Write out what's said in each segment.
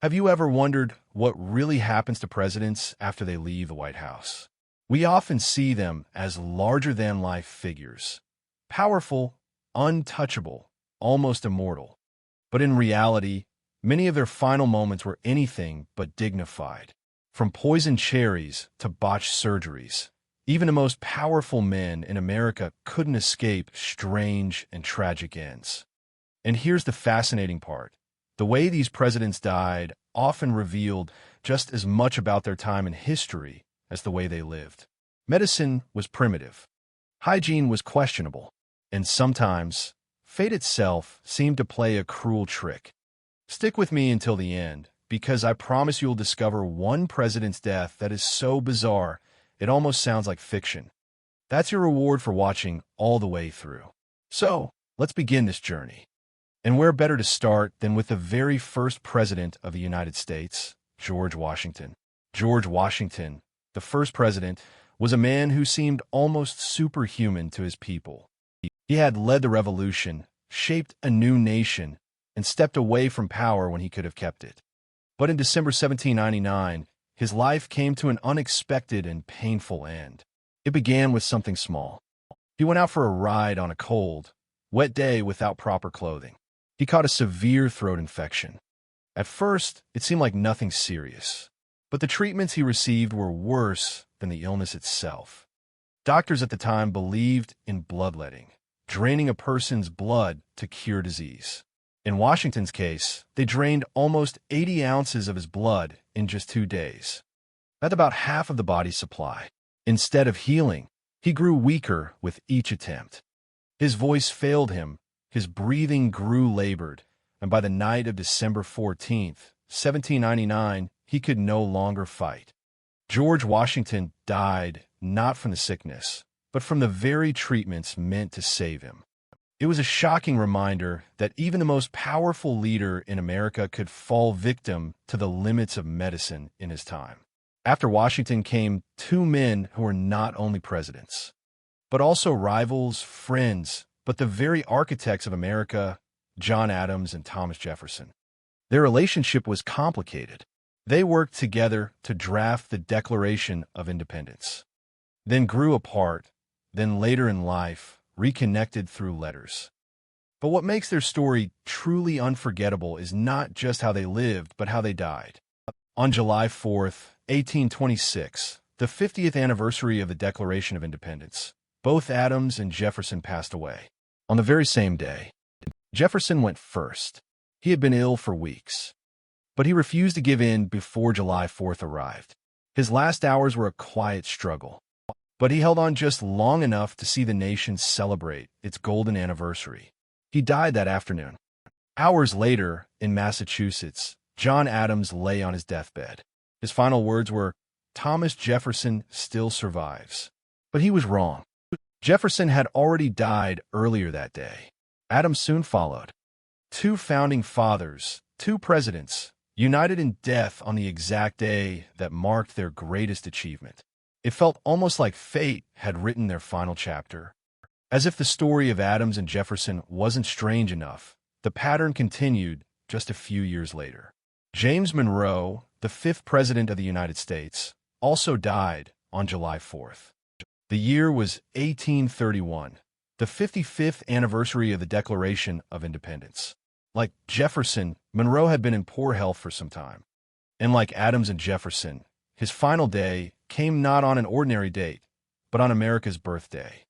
Have you ever wondered what really happens to presidents after they leave the White House? We often see them as larger-than-life figures, powerful, untouchable, almost immortal. But in reality, many of their final moments were anything but dignified. From poisoned cherries to botched surgeries, even the most powerful men in America couldn't escape strange and tragic ends. And here's the fascinating part. The way these presidents died often revealed just as much about their time in history as the way they lived. Medicine was primitive. Hygiene was questionable. And sometimes, fate itself seemed to play a cruel trick. Stick with me until the end, because I promise you'll discover one president's death that is so bizarre, it almost sounds like fiction. That's your reward for watching all the way through. So, let's begin this journey. And where better to start than with the very first president of the United States, George Washington. George Washington, the first president, was a man who seemed almost superhuman to his people. He had led the revolution, shaped a new nation, and stepped away from power when he could have kept it. But in December 1799, his life came to an unexpected and painful end. It began with something small. He went out for a ride on a cold, wet day without proper clothing. He caught a severe throat infection. At first, it seemed like nothing serious, but the treatments he received were worse than the illness itself. Doctors at the time believed in bloodletting, draining a person's blood to cure disease. In Washington's case, they drained almost 80 ounces of his blood in just 2 days. That's about half of the body's supply. Instead of healing, he grew weaker with each attempt. His voice failed him, his breathing grew labored, and by the night of December 14th, 1799, he could no longer fight. George Washington died not from the sickness, but from the very treatments meant to save him. It was a shocking reminder that even the most powerful leader in America could fall victim to the limits of medicine in his time. After Washington came two men who were not only presidents, but also rivals, friends, but the very architects of America, John Adams and Thomas Jefferson. Their relationship was complicated. They worked together to draft the Declaration of Independence, then grew apart, then later in life, reconnected through letters. But what makes their story truly unforgettable is not just how they lived, but how they died. On July 4th, 1826, the 50th anniversary of the Declaration of Independence, both Adams and Jefferson passed away. On the very same day, Jefferson went first. He had been ill for weeks, but he refused to give in before July 4th arrived. His last hours were a quiet struggle, but he held on just long enough to see the nation celebrate its golden anniversary. He died that afternoon. Hours later, in Massachusetts, John Adams lay on his deathbed. His final words were, "Thomas Jefferson still survives." But he was wrong. Jefferson had already died earlier that day. Adams soon followed. Two founding fathers, two presidents, united in death on the exact day that marked their greatest achievement. It felt almost like fate had written their final chapter. As if the story of Adams and Jefferson wasn't strange enough, the pattern continued just a few years later. James Monroe, the fifth president of the United States, also died on July 4th. The year was 1831, the 55th anniversary of the Declaration of Independence. Like Jefferson, Monroe had been in poor health for some time. And like Adams and Jefferson, his final day came not on an ordinary date, but on America's birthday.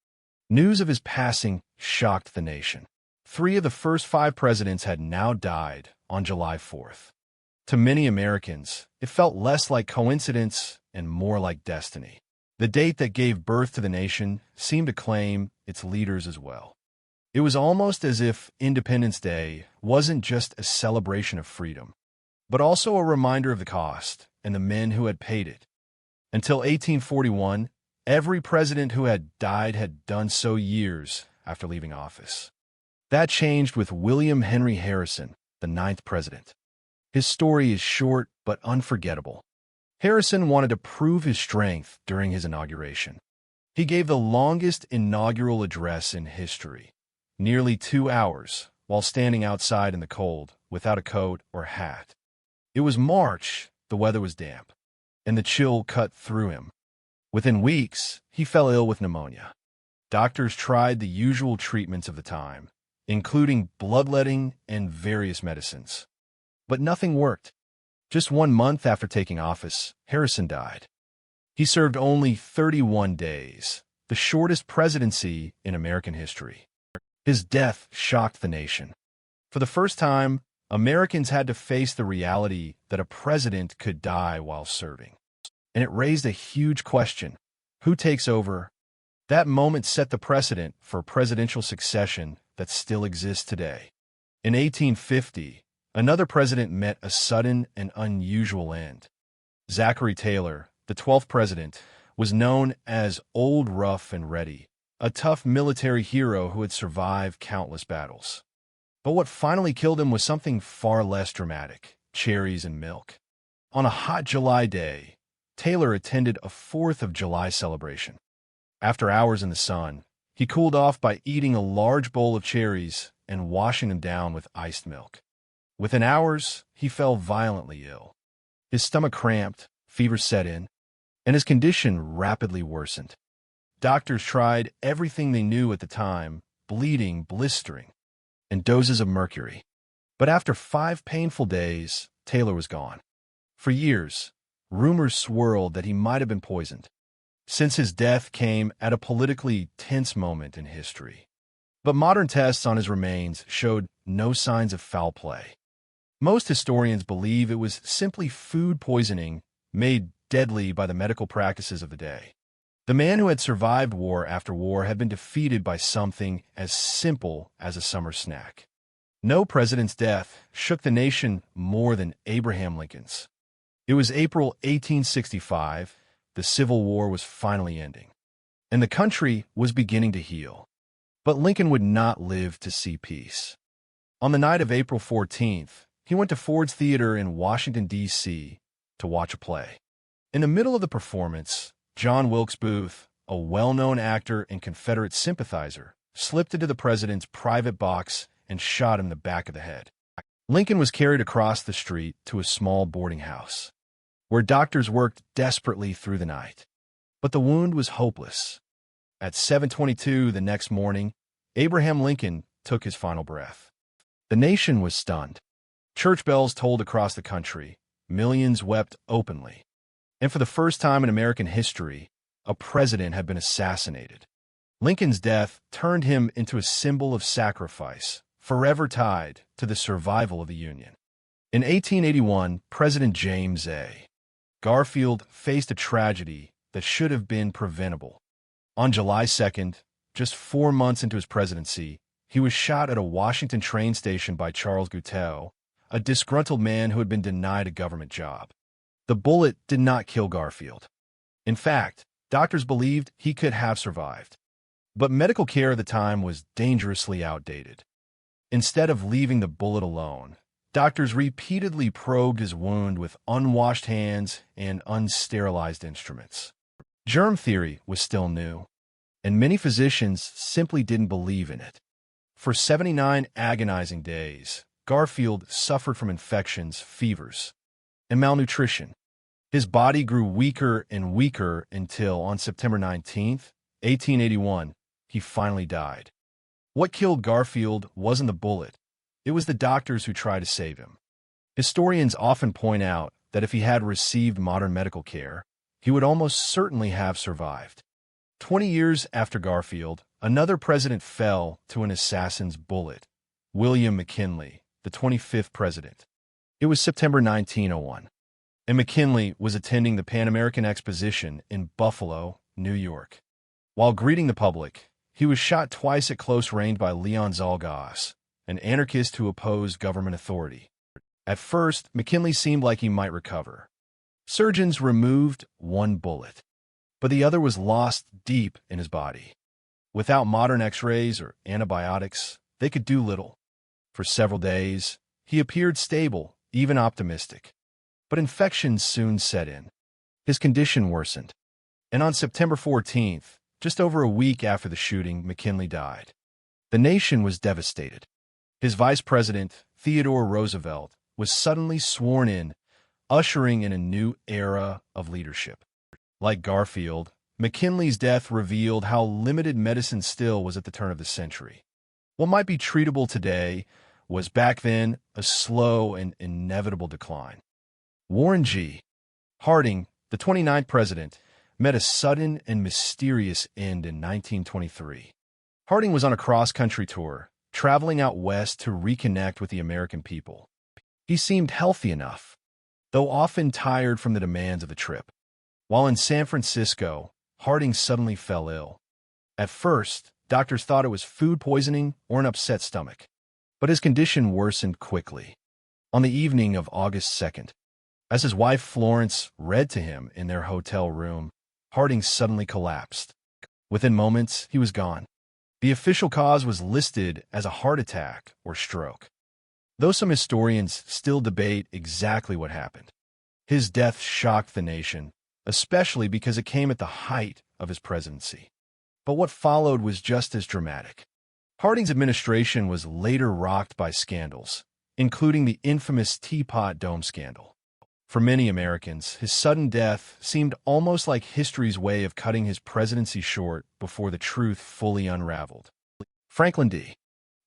News of his passing shocked the nation. 3 of the first 5 presidents had now died on July 4th. To many Americans, it felt less like coincidence and more like destiny. The date that gave birth to the nation seemed to claim its leaders as well. It was almost as if Independence Day wasn't just a celebration of freedom, but also a reminder of the cost and the men who had paid it. Until 1841, every president who had died had done so years after leaving office. That changed with William Henry Harrison, the 9th president. His story is short but unforgettable. Harrison wanted to prove his strength during his inauguration. He gave the longest inaugural address in history, nearly 2 hours, while standing outside in the cold without a coat or hat. It was March, the weather was damp, and the chill cut through him. Within weeks, he fell ill with pneumonia. Doctors tried the usual treatments of the time, including bloodletting and various medicines. But nothing worked. Just 1 month after taking office, Harrison died. He served only 31 days, the shortest presidency in American history. His death shocked the nation. For the first time, Americans had to face the reality that a president could die while serving. And it raised a huge question: who takes over? That moment set the precedent for presidential succession that still exists today. In 1850, another president met a sudden and unusual end. Zachary Taylor, the 12th president, was known as Old Rough and Ready, a tough military hero who had survived countless battles. But what finally killed him was something far less dramatic: cherries and milk. On a hot July day, Taylor attended a 4th of July celebration. After hours in the sun, he cooled off by eating a large bowl of cherries and washing them down with iced milk. Within hours, he fell violently ill. His stomach cramped, fever set in, and his condition rapidly worsened. Doctors tried everything they knew at the time: bleeding, blistering, and doses of mercury. But after 5 painful days, Taylor was gone. For years, rumors swirled that he might have been poisoned, since his death came at a politically tense moment in history. But modern tests on his remains showed no signs of foul play. Most historians believe it was simply food poisoning made deadly by the medical practices of the day. The man who had survived war after war had been defeated by something as simple as a summer snack. No president's death shook the nation more than Abraham Lincoln's. It was April 1865, the Civil War was finally ending, and the country was beginning to heal. But Lincoln would not live to see peace. On the night of April 14th, he went to Ford's Theater in Washington, D.C. to watch a play. In the middle of the performance, John Wilkes Booth, a well-known actor and Confederate sympathizer, slipped into the president's private box and shot him in the back of the head. Lincoln was carried across the street to a small boarding house, where doctors worked desperately through the night. But the wound was hopeless. At 7:22 the next morning, Abraham Lincoln took his final breath. The nation was stunned. Church bells tolled across the country. Millions wept openly. And for the first time in American history, a president had been assassinated. Lincoln's death turned him into a symbol of sacrifice, forever tied to the survival of the Union. In 1881, President James A. Garfield faced a tragedy that should have been preventable. On July 2nd, just 4 months into his presidency, he was shot at a Washington train station by Charles Guiteau, a disgruntled man who had been denied a government job. The bullet did not kill Garfield. In fact, doctors believed he could have survived. But medical care at the time was dangerously outdated. Instead of leaving the bullet alone, doctors repeatedly probed his wound with unwashed hands and unsterilized instruments. Germ theory was still new, and many physicians simply didn't believe in it. For 79 agonizing days, Garfield suffered from infections, fevers, and malnutrition. His body grew weaker and weaker until, on September 19th, 1881, he finally died. What killed Garfield wasn't the bullet. It was the doctors who tried to save him. Historians often point out that if he had received modern medical care, he would almost certainly have survived. 20 years after Garfield, another president fell to an assassin's bullet: William McKinley, the 25th president. It was September 1901, and McKinley was attending the Pan American Exposition in Buffalo, New York. While greeting the public, he was shot twice at close range by Leon Zalgas, an anarchist who opposed government authority. At first, McKinley seemed like he might recover. Surgeons removed one bullet, but the other was lost deep in his body. Without modern x-rays or antibiotics, they could do little. For several days, he appeared stable, even optimistic. But infections soon set in. His condition worsened. And on September 14th, just over a week after the shooting, McKinley died. The nation was devastated. His vice president, Theodore Roosevelt, was suddenly sworn in ushering in a new era of leadership. Like Garfield, McKinley's death revealed how limited medicine still was at the turn of the century. What might be treatable today was back then a slow and inevitable decline. Warren G. Harding, the 29th president, met a sudden and mysterious end in 1923. Harding was on a cross-country tour, traveling out west to reconnect with the American people. He seemed healthy enough, though often tired from the demands of the trip. While in San Francisco, Harding suddenly fell ill. At first, doctors thought it was food poisoning or an upset stomach, but his condition worsened quickly. On the evening of August 2nd, as his wife Florence read to him in their hotel room, Harding suddenly collapsed. Within moments, he was gone. The official cause was listed as a heart attack or stroke, though some historians still debate exactly what happened. His death shocked the nation, especially because it came at the height of his presidency. But what followed was just as dramatic. Harding's administration was later rocked by scandals, including the infamous Teapot Dome scandal. For many Americans, his sudden death seemed almost like history's way of cutting his presidency short before the truth fully unraveled. Franklin D.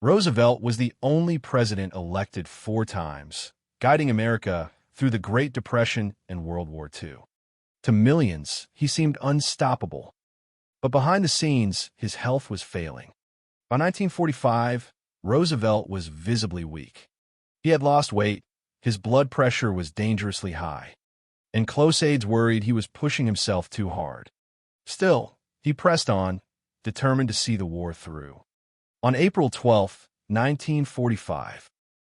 Roosevelt was the only president elected 4 times, guiding America through the Great Depression and World War II. To millions, he seemed unstoppable. But behind the scenes, his health was failing. By 1945, Roosevelt was visibly weak. He had lost weight, his blood pressure was dangerously high, and close aides worried he was pushing himself too hard. Still, he pressed on, determined to see the war through. On April 12, 1945,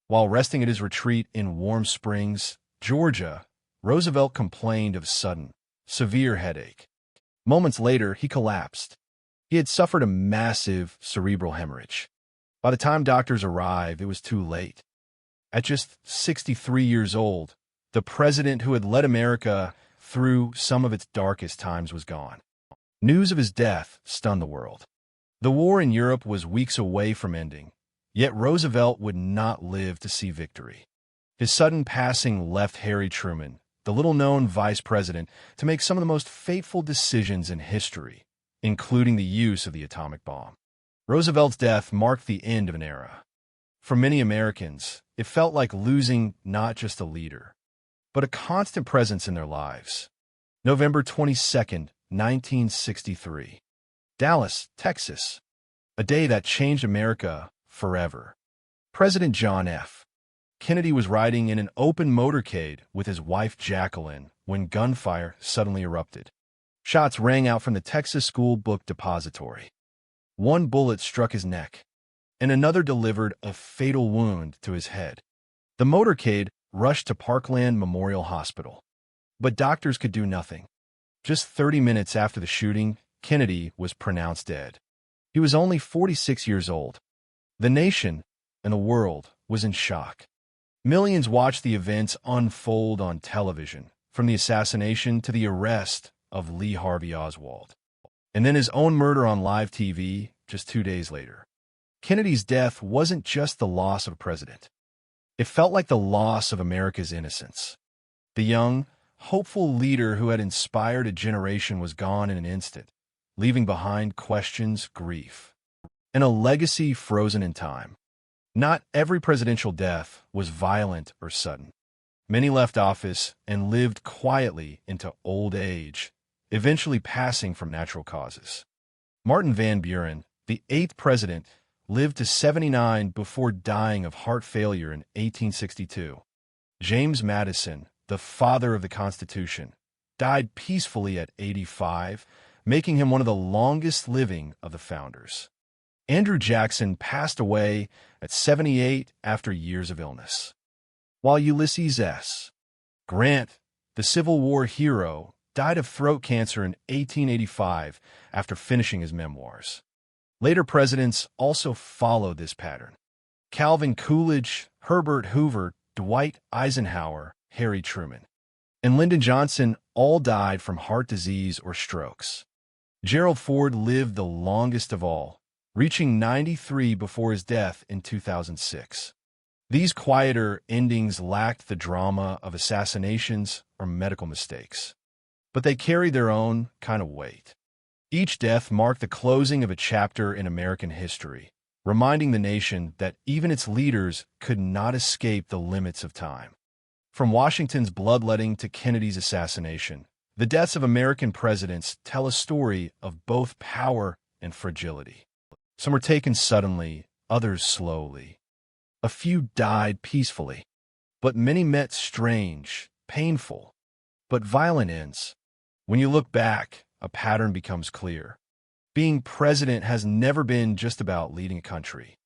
while resting at his retreat in Warm Springs, Georgia, Roosevelt complained of sudden, severe headache. Moments later, he collapsed. He had suffered a massive cerebral hemorrhage. By the time doctors arrived, it was too late. At just 63 years old, the president who had led America through some of its darkest times was gone. News of his death stunned the world. The war in Europe was weeks away from ending, yet Roosevelt would not live to see victory. His sudden passing left Harry Truman, the little-known vice president, to make some of the most fateful decisions in history, including the use of the atomic bomb. Roosevelt's death marked the end of an era. For many Americans, it felt like losing not just a leader, but a constant presence in their lives. November 22, 1963. Dallas, Texas. A day that changed America forever. President John F. Kennedy was riding in an open motorcade with his wife Jacqueline when gunfire suddenly erupted. Shots rang out from the Texas School Book Depository. One bullet struck his neck, and another delivered a fatal wound to his head. The motorcade rushed to Parkland Memorial Hospital, but doctors could do nothing. Just 30 minutes after the shooting, Kennedy was pronounced dead. He was only 46 years old. The nation and the world was in shock. Millions watched the events unfold on television, from the assassination to the arrest of Lee Harvey Oswald, and then his own murder on live TV just 2 days later. Kennedy's death wasn't just the loss of a president. It felt like the loss of America's innocence. The young, hopeful leader who had inspired a generation was gone in an instant, leaving behind questions, grief, and a legacy frozen in time. Not every presidential death was violent or sudden. Many left office and lived quietly into old age, eventually passing from natural causes. Martin Van Buren, the 8th president, lived to 79 before dying of heart failure in 1862. James Madison, the father of the Constitution, died peacefully at 85, making him one of the longest living of the founders. Andrew Jackson passed away at 78 after years of illness. While Ulysses S. Grant, the Civil War hero, died of throat cancer in 1885 after finishing his memoirs. Later presidents also followed this pattern. Calvin Coolidge, Herbert Hoover, Dwight Eisenhower, Harry Truman, and Lyndon Johnson all died from heart disease or strokes. Gerald Ford lived the longest of all, reaching 93 before his death in 2006. These quieter endings lacked the drama of assassinations or medical mistakes, but they carried their own kind of weight. Each death marked the closing of a chapter in American history, reminding the nation that even its leaders could not escape the limits of time. From Washington's bloodletting to Kennedy's assassination, the deaths of American presidents tell a story of both power and fragility. Some were taken suddenly, others slowly. A few died peacefully, but many met strange, painful, but violent ends. When you look back, a pattern becomes clear. Being president has never been just about leading a country.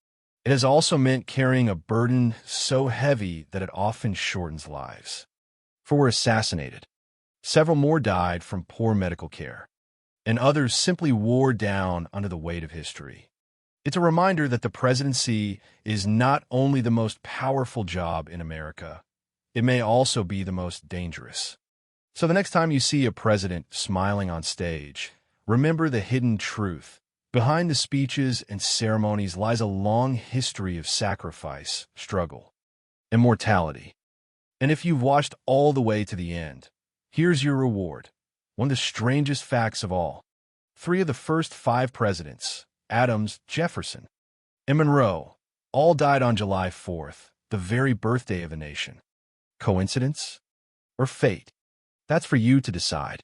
It has also meant carrying a burden so heavy that it often shortens lives. For were assassinated. Several more died from poor medical care, and others simply wore down under the weight of history. It's a reminder that the presidency is not only the most powerful job in America, it may also be the most dangerous. So the next time you see a president smiling on stage, remember the hidden truth. Behind the speeches and ceremonies lies a long history of sacrifice, struggle, and mortality. And if you've watched all the way to the end, here's your reward. One of the strangest facts of all. 3 of the first 5 presidents, Adams, Jefferson, and Monroe, all died on July 4th, the very birthday of the nation. Coincidence? Or fate? That's for you to decide.